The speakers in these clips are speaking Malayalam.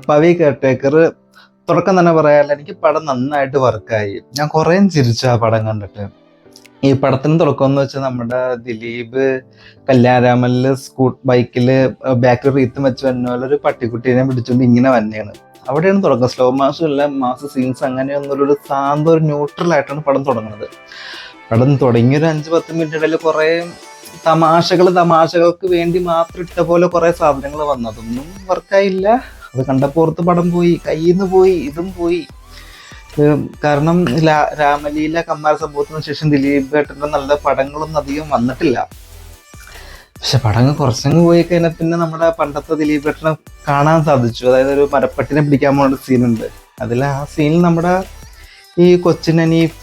പവി കെയർടേക്കർ തുടക്കം തന്നെ പറയാല്ല, എനിക്ക് പടം നന്നായിട്ട് വർക്കായി. ഞാൻ കുറേ ചിരിച്ചു ആ പടം കണ്ടിട്ട്. ഈ പടത്തിന് തുടക്കം എന്ന് വെച്ചാൽ നമ്മുടെ ദിലീപ് കല്യാണരാമനില് ബൈക്കില് ബാക്കിൽ റീത്തും വെച്ച് വന്ന പോലെ ഒരു പട്ടിക്കുട്ടീനെ പിടിച്ചുകൊണ്ട് ഇങ്ങനെ വന്നെയാണ്. അവിടെയാണ് തുടക്കം. സ്ലോ മാസും അല്ല, മാസ് സീൻസ് അങ്ങനെയൊന്നൊരു സാന്ത ഒരു ന്യൂട്രൽ ആയിട്ടാണ് പടം തുടങ്ങുന്നത്. പടം തുടങ്ങിയൊരു 5-10 മിനിറ്റ് ഇടയിൽ കുറേ തമാശകൾക്ക് വേണ്ടി മാത്രം ഇട്ട പോലെ കുറേ സാധനങ്ങൾ വന്നതൊന്നും വർക്കായില്ല. അത് കണ്ടപ്പോർത്ത് പടം പോയി, കയ്യിൽ നിന്ന് പോയി, ഇതും പോയി. കാരണം രാമലീല കമ്മാര സംഭവത്തിന് ശേഷം ദിലീപ് ഏട്ടൻ്റെ നല്ല പടങ്ങളൊന്നും അധികം വന്നിട്ടില്ല. പക്ഷെ പടങ്ങൾ കുറച്ചങ്ങ് പോയി കഴിഞ്ഞാൽ പിന്നെ നമ്മുടെ പണ്ടത്തെ ദിലീപ് ഏട്ടനെ കാണാൻ സാധിച്ചു. അതായത് ഒരു മരപ്പട്ടിനെ പിടിക്കാൻ പോകുന്ന സീനുണ്ട്. അതിൽ ആ സീനിൽ നമ്മുടെ ഈ കൊച്ചിനീഫ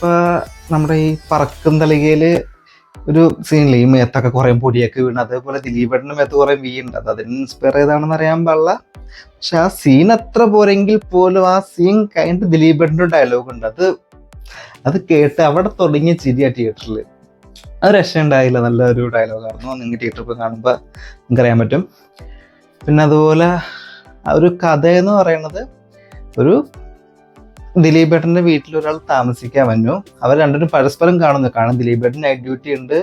നമ്മുടെ ഈ പറക്കും തളികയില് ഒരു സീനില്ലേ, ഈ മേത്തൊക്കെ കുറെ പൊടിയൊക്കെ വീണ്, അതേപോലെ ദിലീപേട്ടൻ്റെ മേത്ത് കുറെ വീണുണ്ട്. അത് അതിന് ഇൻസ്പയർ ചെയ്താണെന്ന് അറിയാൻ പാടില്ല. പക്ഷെ ആ സീൻ അത്ര പോരെങ്കിൽ പോലും ആ സീൻ കഴിഞ്ഞിട്ട് ദിലീപേട്ടൻ്റെ ഡയലോഗ് ഉണ്ട്. അത് കേട്ട് അവിടെ തുടങ്ങിയ ചിരിയാ തിയേറ്ററിൽ. അത് രക്ഷയുണ്ടായില്ല. നല്ലൊരു ഡയലോഗായിരുന്നു. നിങ്ങൾ തിയേറ്ററിൽ പോയി കാണുമ്പോൾ നിങ്ങൾക്കറിയാൻ പറ്റും. പിന്നെ അതുപോലെ ഒരു കഥയെന്ന് പറയുന്നത്, ഒരു ദിലീപേട്ടൻ്റെ വീട്ടിൽ ഒരാൾ താമസിക്കാൻ വന്നു. അവർ രണ്ടുപേരും പരസ്പരം കാണുന്നു. കാരണം ദിലീപേട്ടൻ നൈറ്റ് ഡ്യൂട്ടി ഉണ്ട്,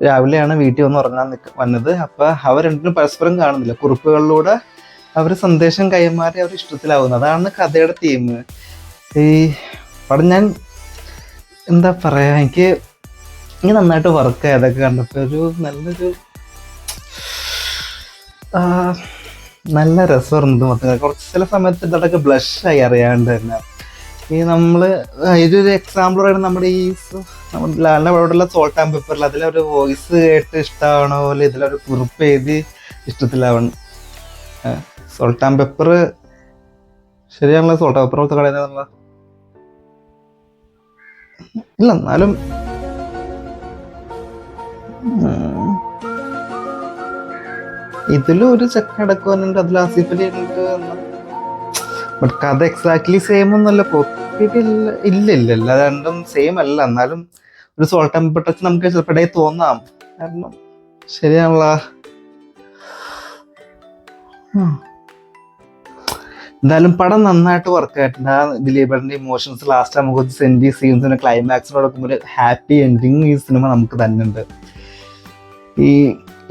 രാവിലെയാണ് വീട്ടിൽ വന്ന് ഉറങ്ങാൻ വന്നത്. അപ്പം അവർ രണ്ടുപേരും പരസ്പരം കാണുന്നില്ല. കുറിപ്പുകളിലൂടെ അവർ സന്ദേശം കൈമാറി അവർ ഇഷ്ടത്തിലാവുന്നു. അതാണ് കഥയുടെ തീം. ഈ പടം ഞാൻ എന്താ പറയാ, എനിക്ക് നന്നായിട്ട് വർക്ക് അതൊക്കെ കണ്ടപ്പോൾ ഒരു നല്ല രസമായിരുന്നു മൊത്തം. കുറച്ച് ചില സമയത്ത് ഇതൊക്കെ ബ്ലഷായി അറിയാണ്ട് തന്നെ. ഈ നമ്മൾ ഇതൊരു എക്സാമ്പിൾ പറയുന്നത്, നമ്മുടെ ഈ ലാലിൻ്റെ അവിടെയുള്ള സോൾട്ട് ആൻഡ് പെപ്പറിൽ അതിലൊരു വോയിസ് കേട്ട് ഇഷ്ടമാവണ പോലെ ഇതിലൊരു കുറിപ്പ് എഴുതി ഇഷ്ടത്തിലാവണം. സോൾട്ട് ആൻഡ് പെപ്പർ ശരിയാണല്ലോ, സോൾട്ട് ആൻഡ് പെപ്പർ പോലത്തെ കളയുന്നതല്ല. ഇല്ല എന്നാലും ഇതിലും ഒരു ചെക്ക അടക്കുന്നുണ്ട്, അതിൽ ആസിഫലി ഉണ്ട്. ബട്ട് കഥ എക്സാക്ട്ലി സെയിം ഒന്നല്ല, കോപ്പിയിട്ടില്ല. ഇല്ല രണ്ടും സെയിം അല്ല. എന്നാലും ഒരു സോൾട്ട് ആൻഡ് പെപ്പർ ടച്ച് നമുക്ക് ചിലപ്പോഴേ തോന്നാം. കാരണം ശരിയാണല്ലോ. എന്തായാലും പടം നന്നായിട്ട് വർക്കായിട്ടുണ്ട്. ആ ദിലീപേട്ടൻ്റെ ഇമോഷൻസ് ലാസ്റ്റ് നമുക്ക് സെൻറ്റി സീൻസിന് ക്ലൈമാക്സിനോടൊപ്പം ഒരു ഹാപ്പി എൻഡിങ് ഈ സിനിമ നമുക്ക് തന്നെ ഉണ്ട്.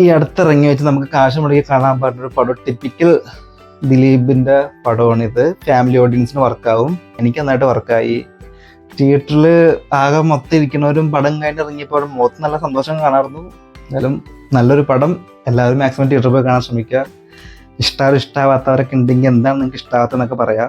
ഈ അടുത്തിറങ്ങി വെച്ച് നമുക്ക് കാശ് മുടക്കി കാണാൻ പറ്റുന്നൊരു പടം, ടിപ്പിക്കൽ ദിലീപിൻ്റെ പടമാണിത്. ഫാമിലി ഓഡിയൻസിന് വർക്കാവും. എനിക്ക് നന്നായിട്ട് വർക്കായി. തിയേറ്ററിൽ ആകെ മൊത്തം ഇരിക്കുന്നവരും പടം കഴിഞ്ഞ് ഇറങ്ങിയപ്പോൾ മുഖത്ത് നല്ല സന്തോഷം കാണാറുന്നു. എന്തായാലും നല്ലൊരു പടം, എല്ലാവരും മാക്സിമം തിയേറ്ററിൽ പോയി കാണാൻ ശ്രമിക്കുക. ഇഷ്ടമാവാത്തവരൊക്കെ ഉണ്ടെങ്കിൽ എന്താണ് നിങ്ങൾക്ക് ഇഷ്ടമാകാത്തതെന്നൊക്കെ പറയാം.